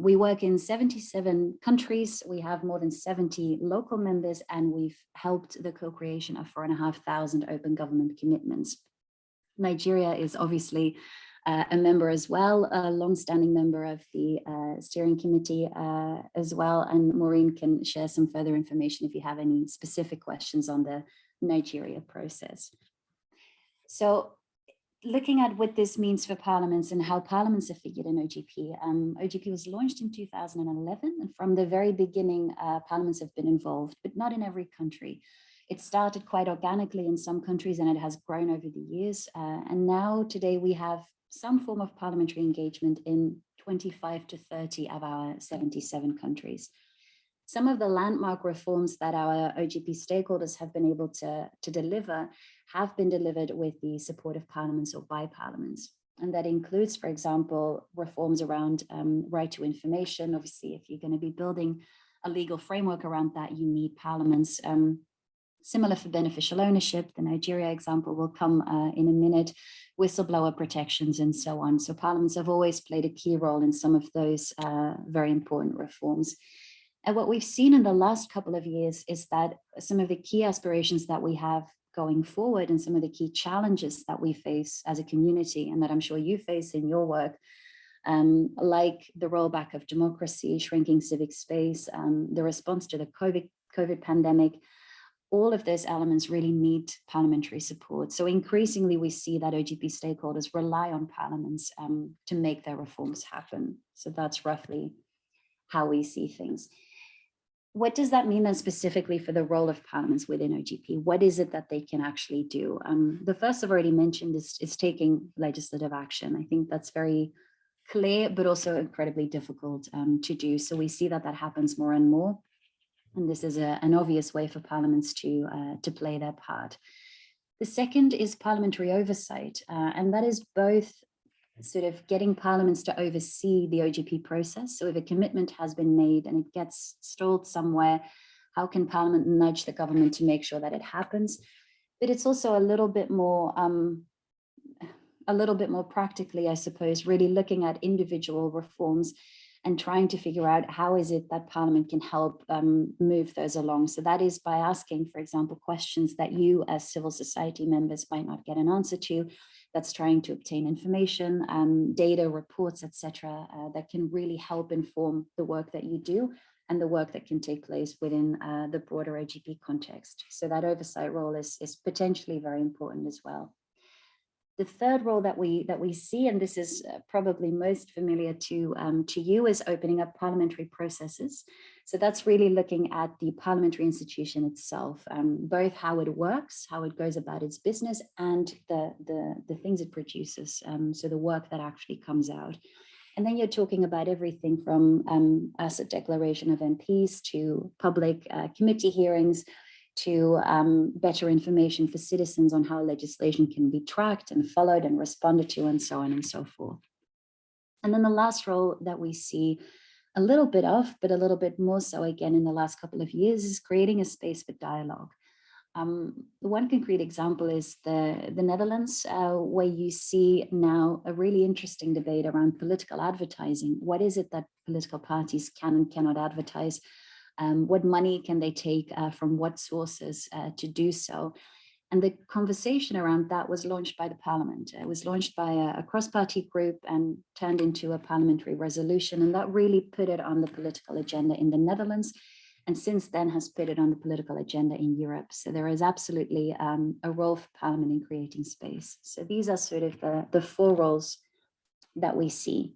We work in 77 countries. We have more than 70 local members, and we've helped the co-creation of 4,500 open government commitments. Nigeria is obviously a member as well, a long-standing member of the steering committee as well. And Maureen can share some further information if you have any specific questions on the Nigeria process. So looking at what this means for parliaments and how parliaments are figured in OGP, OGP was launched in 2011, and from the very beginning, parliaments have been involved, but not in every country. It started quite organically in some countries, and it has grown over the years. And now today we have some form of parliamentary engagement in 25 to 30 of our 77 countries. Some of the landmark reforms that our OGP stakeholders have been able to deliver have been delivered with the support of parliaments or by parliaments. And that includes, for example, reforms around right to information. Obviously, if you're going to be building a legal framework around that, you need parliaments. Similar for beneficial ownership, the Nigeria example will come in a minute, whistleblower protections and so on. So parliaments have always played a key role in some of those very important reforms. And what we've seen in the last couple of years is that some of the key aspirations that we have going forward and some of the key challenges that we face as a community and that I'm sure you face in your work, like the rollback of democracy, shrinking civic space, the response to the COVID pandemic, all of those elements really need parliamentary support. So increasingly, we see that OGP stakeholders rely on parliaments to make their reforms happen. So that's roughly how we see things. What does that mean then specifically for the role of parliaments within OGP? What is it that they can actually do? The first I've already mentioned is taking legislative action. I think that's very clear, but also incredibly difficult to do. So we see that that happens more and more. And this is an obvious way for parliaments to play their part. The second is parliamentary oversight, and that is both sort of getting parliaments to oversee the OGP process. So if a commitment has been made and it gets stalled somewhere, how can parliament nudge the government to make sure that it happens? But it's also a little bit more practically, I suppose, really looking at individual reforms and trying to figure out how is it that parliament can help move those along. So that is by asking, for example, questions that you as civil society members might not get an answer to. That's trying to obtain information, data, reports, etc., that can really help inform the work that you do and the work that can take place within the broader OGP context. So that oversight role is potentially very important as well. The third role that we see, and this is probably most familiar to you, is opening up parliamentary processes. So that's really looking at the parliamentary institution itself, both how it works, how it goes about its business, and the things it produces. So the work that actually comes out. And then you're talking about everything from asset declaration of MPs to public committee hearings, to better information for citizens on how legislation can be tracked and followed and responded to, and so on and so forth. And then the last role that we see a little bit of, but a little bit more so again in the last couple of years, is creating a space for dialogue. One concrete example is the Netherlands, where you see now a really interesting debate around political advertising. What is it that political parties can and cannot advertise? What money can they take from what sources to do so? And the conversation around that was launched by the parliament. It was launched by a cross-party group and turned into a parliamentary resolution. And that really put it on the political agenda in the Netherlands. And since then has put it on the political agenda in Europe. So there is absolutely a role for parliament in creating space. So these are sort of the four roles that we see.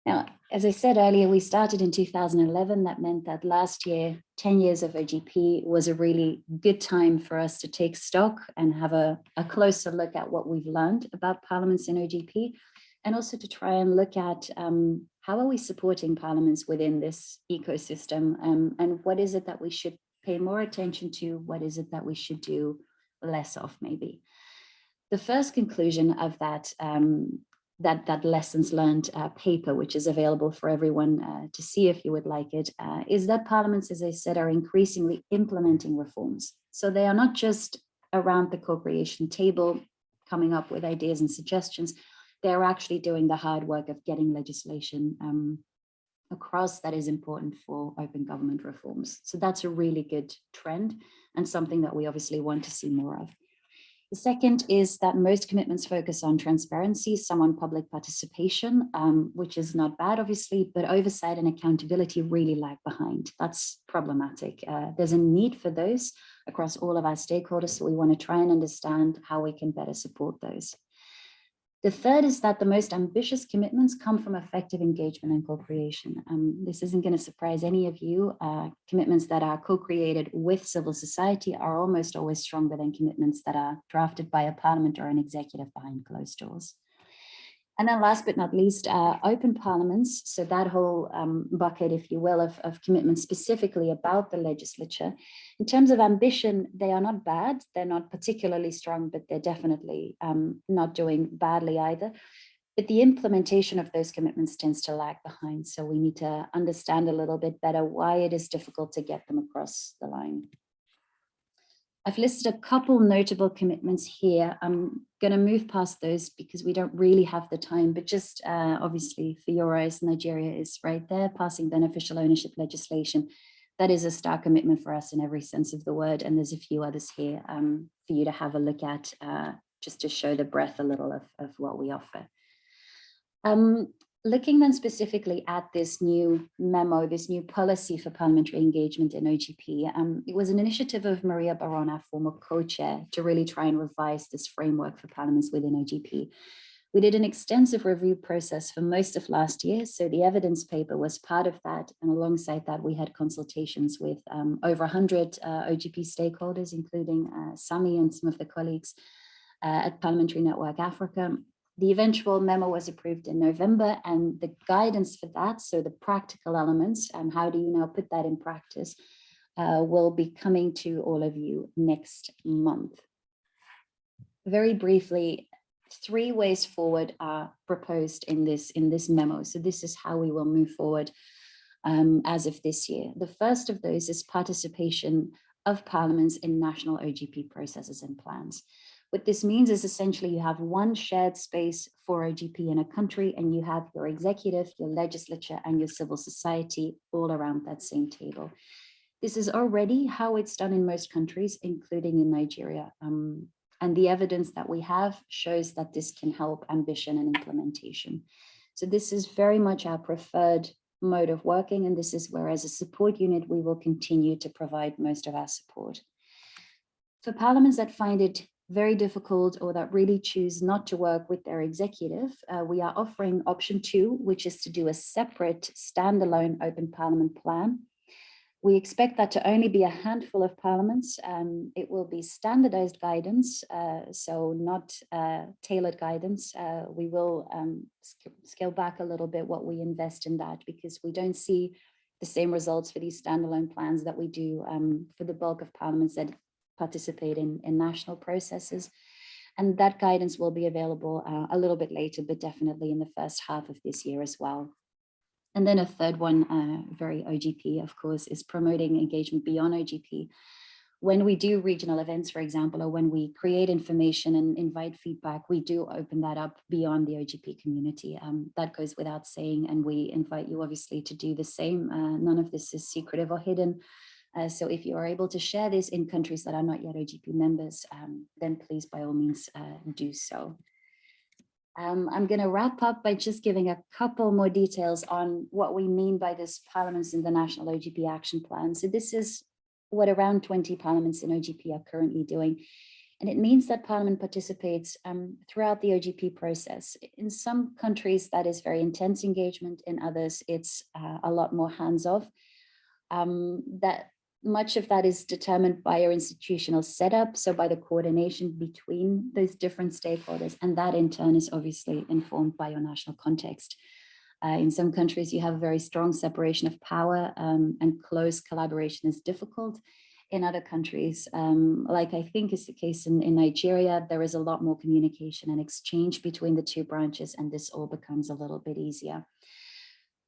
Now, as I said earlier, we started in 2011. That meant that last year, 10 years of OGP was a really good time for us to take stock and have a closer look at what we've learned about parliaments in OGP, and also to try and look at how are we supporting parliaments within this ecosystem, and what is it that we should pay more attention to, what is it that we should do less of maybe. The first conclusion of that that lessons learned paper, which is available for everyone to see if you would like it, is that parliaments, as I said, are increasingly implementing reforms. So they are not just around the co-creation table, coming up with ideas and suggestions. They're actually doing the hard work of getting legislation across that is important for open government reforms. So that's a really good trend and something that we obviously want to see more of. The second is that most commitments focus on transparency, some on public participation, which is not bad, obviously, but oversight and accountability really lag behind. That's problematic. There's a need for those across all of our stakeholders, so we want to try and understand how we can better support those. The third is that the most ambitious commitments come from effective engagement and co-creation. This isn't going to surprise any of you. Commitments that are co-created with civil society are almost always stronger than commitments that are drafted by a parliament or an executive behind closed doors. And then last but not least, open parliaments. So that whole bucket, if you will, of commitments specifically about the legislature. In terms of ambition, they are not bad. They're not particularly strong, but they're definitely not doing badly either. But the implementation of those commitments tends to lag behind. So we need to understand a little bit better why it is difficult to get them across the line. I've listed a couple notable commitments here. I'm going to move past those because we don't really have the time, but just obviously for your eyes, Nigeria is right there, passing beneficial ownership legislation. That is a stark commitment for us in every sense of the word. And there's a few others here for you to have a look at, just to show the breadth a little of what we offer. Looking then specifically at this new memo, this new policy for parliamentary engagement in OGP, it was an initiative of Maria Baron, our former co-chair, to really try and revise this framework for parliaments within OGP. We did an extensive review process for most of last year, so the evidence paper was part of that, and alongside that we had consultations with over 100 OGP stakeholders, including Sami and some of the colleagues at Parliamentary Network Africa. The eventual memo was approved in November, and the guidance for that, so the practical elements and how do you now put that in practice, will be coming to all of you next month. Very briefly, 3 ways forward are proposed in this memo. So this is how we will move forward as of this year. The first of those is participation of parliaments in national OGP processes and plans. What this means is essentially you have one shared space for OGP in a country, and you have your executive, your legislature, and your civil society all around that same table. This is already how it's done in most countries, including in Nigeria. And the evidence that we have shows that this can help ambition and implementation. So this is very much our preferred mode of working, and this is where as a support unit, we will continue to provide most of our support. For parliaments that find it very difficult or that really choose not to work with their executive, we are offering option 2, which is to do a separate standalone open parliament plan. We expect that to only be a handful of parliaments. It will be standardized guidance, so not tailored guidance. We will scale back a little bit what we invest in that, because we don't see the same results for these standalone plans that we do for the bulk of parliaments that participate in national processes. And that guidance will be available a little bit later, but definitely in the first half of this year as well. And then a third one, very OGP, of course, is promoting engagement beyond OGP. When we do regional events, for example, or when we create information and invite feedback, we do open that up beyond the OGP community. That goes without saying, and we invite you obviously to do the same. None of this is secretive or hidden. So if you are able to share this in countries that are not yet OGP members, then please, by all means, do so. I'm going to wrap up by just giving a couple more details on what we mean by this Parliaments in the National OGP Action Plan. So this is what around 20 parliaments in OGP are currently doing. And it means that Parliament participates throughout the OGP process. In some countries, that is very intense engagement. In others, it's a lot more hands-off. Much of that is determined by our institutional setup, so by the coordination between those different stakeholders, and that in turn is obviously informed by your national context. In some countries, you have a very strong separation of power, and close collaboration is difficult. In other countries, like I think is the case in Nigeria, there is a lot more communication and exchange between the two branches, and this all becomes a little bit easier.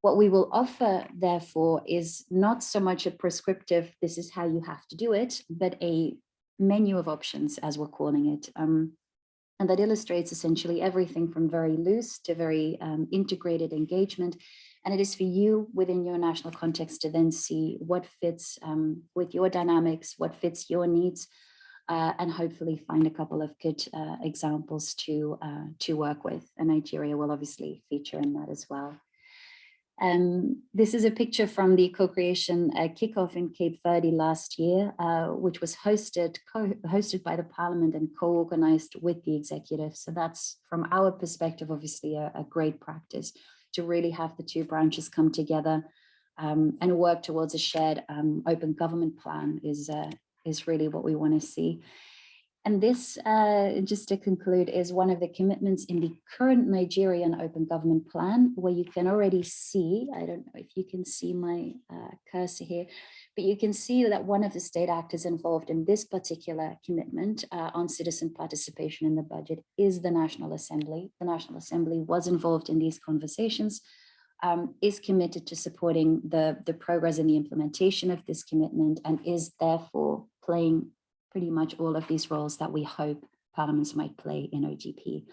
What we will offer, therefore, is not so much a prescriptive, this is how you have to do it, but a menu of options, as we're calling it. And that illustrates essentially everything from very loose to very integrated engagement, And it is for you within your national context to then see what fits with your dynamics, what fits your needs, and hopefully find a couple of good examples to work with. And Nigeria will obviously feature in that as well. This is a picture from the co-creation kickoff in Cape Verde last year, which was hosted by the Parliament and co-organized with the executive. So that's, from our perspective, obviously a great practice to really have the two branches come together and work towards a shared open government plan is really what we want to see. And this, just to conclude, is one of the commitments in the current Nigerian Open Government Plan, where you can already see, I don't know if you can see my cursor here, but you can see that one of the state actors involved in this particular commitment on citizen participation in the budget is the National Assembly. The National Assembly was involved in these conversations, is committed to supporting the progress in the implementation of this commitment, and is therefore playing pretty much all of these roles that we hope parliaments might play in OGP.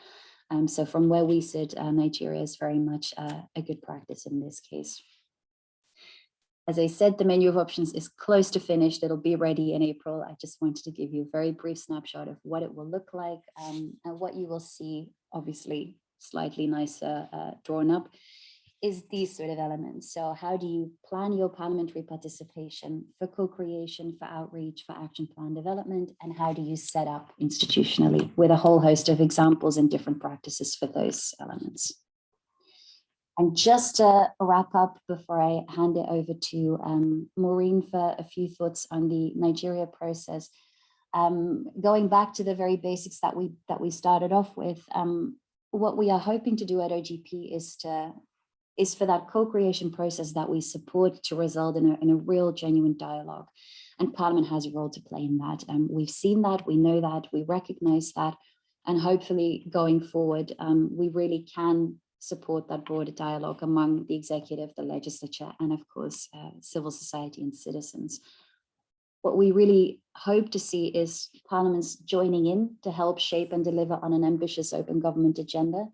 So from where we sit, Nigeria is very much a good practice in this case. As I said, the menu of options is close to finished. It'll be ready in April. I just wanted to give you a very brief snapshot of what it will look like, and what you will see, obviously slightly nicer drawn up, is these sort of elements. So how do you plan your parliamentary participation for co-creation, for outreach, for action plan development, and how do you set up institutionally, with a whole host of examples and different practices for those elements. And just to wrap up before I hand it over to Maureen for a few thoughts on the Nigeria process, going back to the very basics that we started off with, what we are hoping to do at OGP is for that co-creation process that we support to result in a real, genuine dialogue. And Parliament has a role to play in that. We've seen that, we know that, we recognize that, and hopefully going forward, we really can support that broader dialogue among the executive, the legislature, and of course, civil society and citizens. What we really hope to see is parliaments joining in to help shape and deliver on an ambitious open government agenda.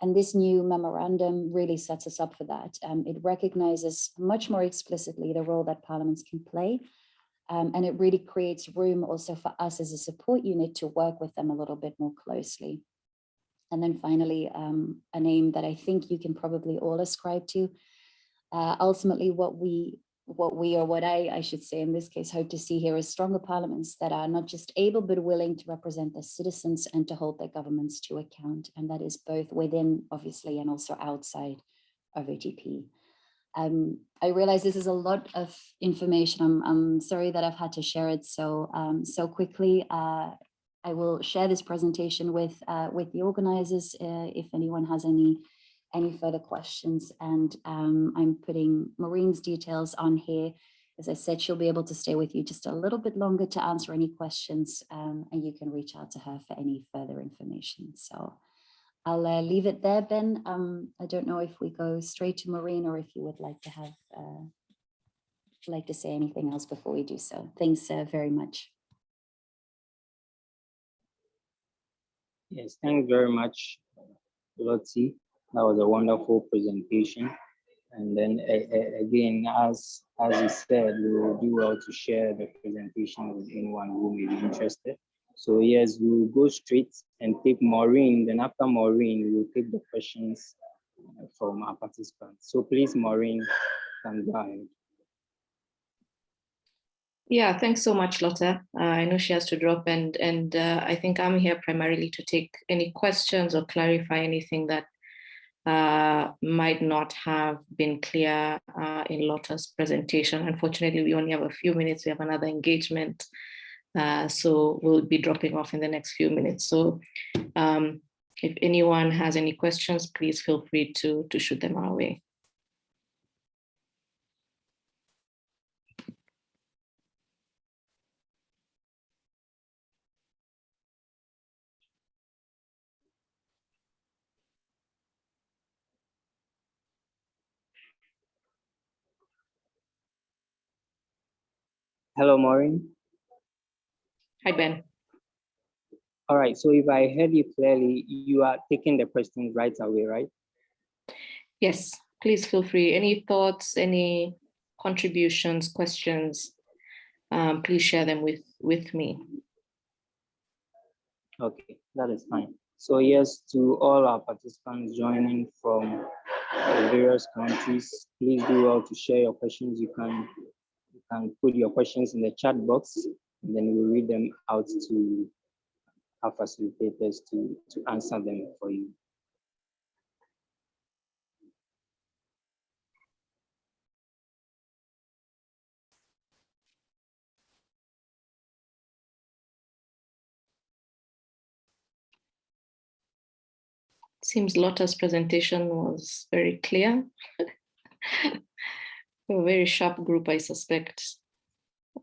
And this new memorandum really sets us up for that. It recognizes much more explicitly the role that parliaments can play. And it really creates room also for us as a support unit to work with them a little bit more closely. And then finally, a name that I think you can probably all ascribe to. Ultimately, what I should say in this case, hope to see here is stronger parliaments that are not just able, but willing to represent their citizens and to hold their governments to account. And that is both within, obviously, and also outside of OGP. I realize this is a lot of information. I'm sorry that I've had to share it so quickly. I will share this presentation with the organizers if anyone has any further questions, and I'm putting Maureen's details on here. As I said, she'll be able to stay with you just a little bit longer to answer any questions, and you can reach out to her for any further information. So I'll leave it there, Ben. I don't know if we go straight to Maureen or if you would like to have say anything else before we do so. Thanks very much. Yes, thanks very much, Lottie. That was a wonderful presentation. And then again, as you said, we will do well to share the presentation with anyone who may be interested. So yes, we will go straight and take Maureen. Then after Maureen, we will take the questions from our participants. So please, Maureen, can go ahead. Yeah, thanks so much, Lotta. I know she has to drop, and I think I'm here primarily to take any questions or clarify anything that might not have been clear in Lotta's presentation. Unfortunately, we only have a few minutes. We have another engagement, so we'll be dropping off in the next few minutes. So if anyone has any questions, please feel free to shoot them our way. Hello, Maureen. Hi, Ben. All right, so if I heard you clearly, you are taking the questions right away, right? Yes, please feel free. Any thoughts, any contributions, questions, please share them with me. Okay, that is fine. So yes, to all our participants joining from various countries, please do well to share your questions. You can put your questions in the chat box, and then we'll read them out to our facilitators to answer them for you. Seems Lotta's presentation was very clear. A very sharp group, I suspect.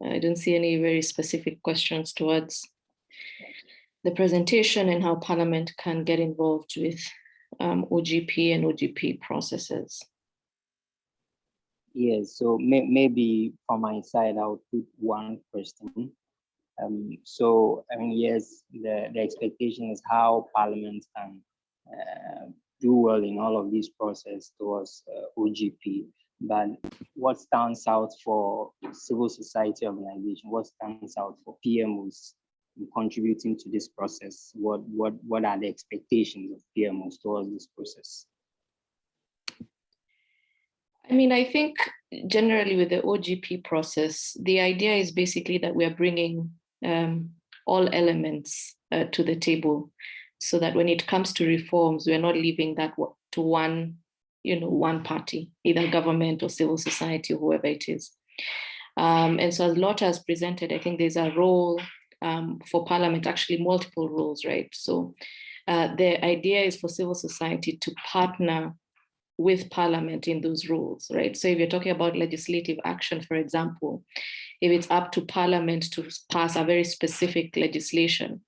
I don't see any very specific questions towards the presentation and how Parliament can get involved with OGP and OGP processes. Yes, so maybe from my side, I'll put one question. So, I mean, yes, the expectation is how Parliament can do well in all of these processes towards OGP. But what stands out for civil society organization? What stands out for PMOs in contributing to this process? What are the expectations of PMOs towards this process? I mean, I think generally with the OGP process, the idea is basically that we are bringing all elements to the table, so that when it comes to reforms, we are not leaving that to one party, either government or civil society or whoever it is. And so as Lotta has presented, I think there's a role for Parliament, actually multiple roles, right? So the idea is for civil society to partner with Parliament in those roles, right? So if you're talking about legislative action, for example, if it's up to Parliament to pass a very specific legislation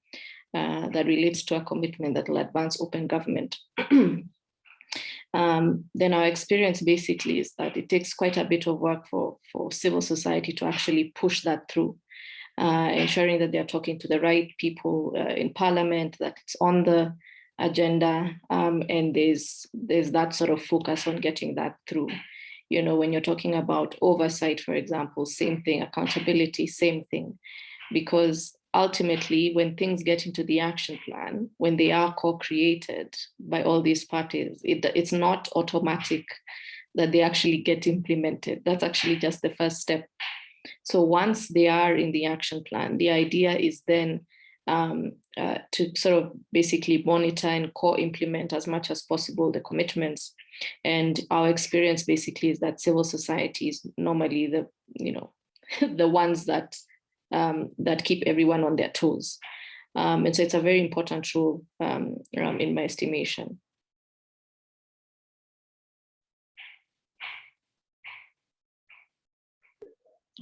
that relates to a commitment that will advance open government, then our experience basically is that it takes quite a bit of work for civil society to actually push that through, ensuring that they're talking to the right people in Parliament, that it's on the agenda, and there's that sort of focus on getting that through. You know, when you're talking about oversight, for example, same thing, accountability, same thing, because ultimately when things get into the action plan, when they are co-created by all these parties, it's not automatic that they actually get implemented. That's actually just the first step. So once they are in the action plan, the idea is then to sort of basically monitor and co-implement as much as possible the commitments. And our experience basically is that civil society is normally the ones that keep everyone on their toes. And so it's a very important role in my estimation.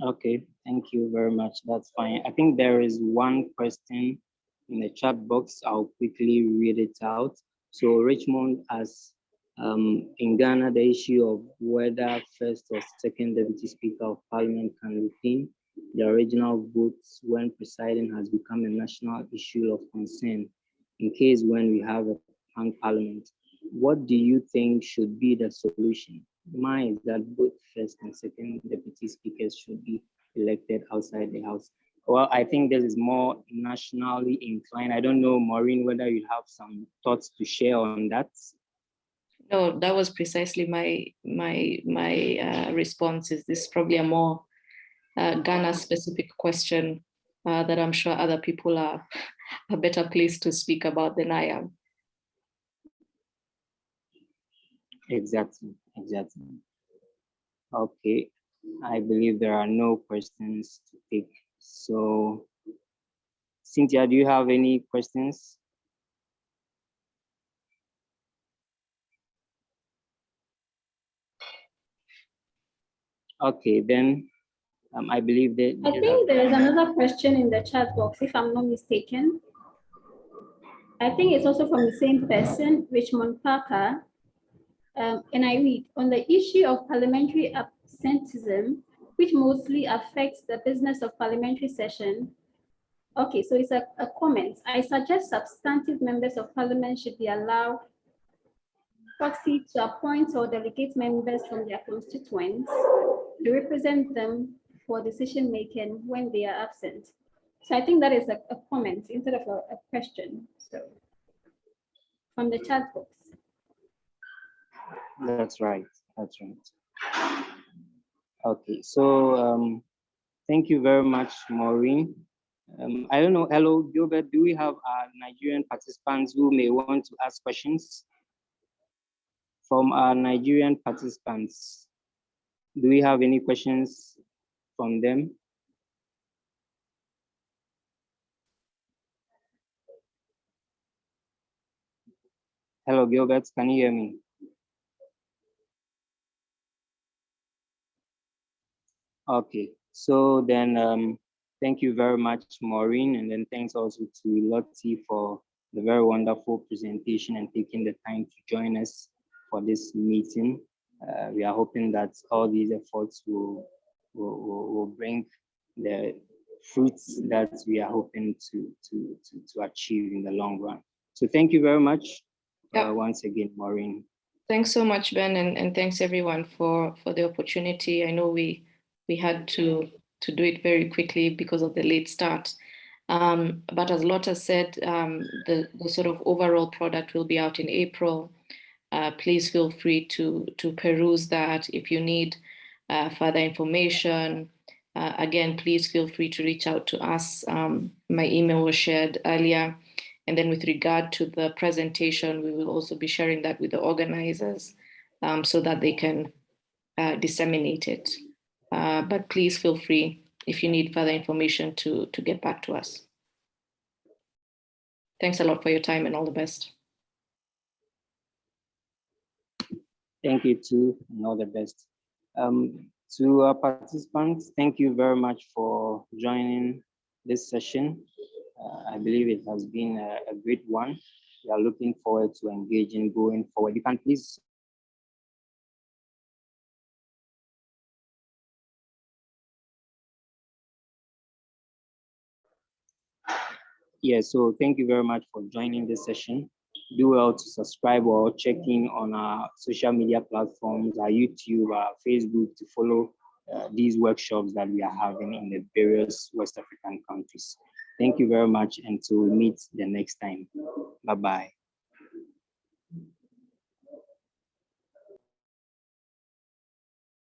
Okay, thank you very much. That's fine. I think there is one question in the chat box. I'll quickly read it out. So Richmond asks, in Ghana, the issue of whether first or second deputy speaker of Parliament can retain the original votes when presiding has become a national issue of concern. In case when we have a hung Parliament, what do you think should be the solution? Mine is that both first and second deputy speakers should be elected outside the House. Well, I think this is more nationally inclined. I don't know, Maureen, whether you have some thoughts to share on that. No, that was precisely my response. Is this probably a more Ghana-specific question that I'm sure other people are a better placed to speak about than I am. Exactly. Okay, I believe there are no questions to take. So, Cynthia, do you have any questions? Okay, then I believe that. I think there is another question in the chat box, if I'm not mistaken. I think it's also from the same person, Richmond Parker. And I read, on the issue of parliamentary absenteeism, which mostly affects the business of parliamentary session. Okay, so it's a comment. I suggest substantive members of Parliament should be allowed. proxy to appoint or delegate members from their constituents to represent them for decision making when they are absent. So I think that is a comment instead of a question. So from the chat box. That's right. That's right. Okay, so thank you very much, Maureen. I don't know, hello, Gilbert, do we have our Nigerian participants who may want to ask questions? From our Nigerian participants, do we have any questions from them? Hello, Gilbert, can you hear me? Okay, so then thank you very much, Maureen, and then thanks also to Lottie for the very wonderful presentation and taking the time to join us for this meeting. We are hoping that all these efforts will bring the fruits that we are hoping to achieve in the long run. So thank you very much once again, Maureen. Thanks so much, Ben, and thanks everyone for the opportunity. I know we had to do it very quickly because of the late start. But as Lotta said, the sort of overall product will be out in April. Please feel free to peruse that. If you need further information, again, please feel free to reach out to us. My email was shared earlier. And then with regard to the presentation, we will also be sharing that with the organizers so that they can disseminate it. But please feel free, if you need further information, to get back to us. Thanks a lot for your time and all the best. Thank you too, and all the best. To our participants, thank you very much for joining this session. I believe it has been a great one. We are looking forward to engaging going forward. You can please so thank you very much for joining this session. Do well to subscribe or check in on our social media platforms, our YouTube, our Facebook, to follow these workshops that we are having in the various West African countries. Thank you very much, until we meet the next time. Bye-bye.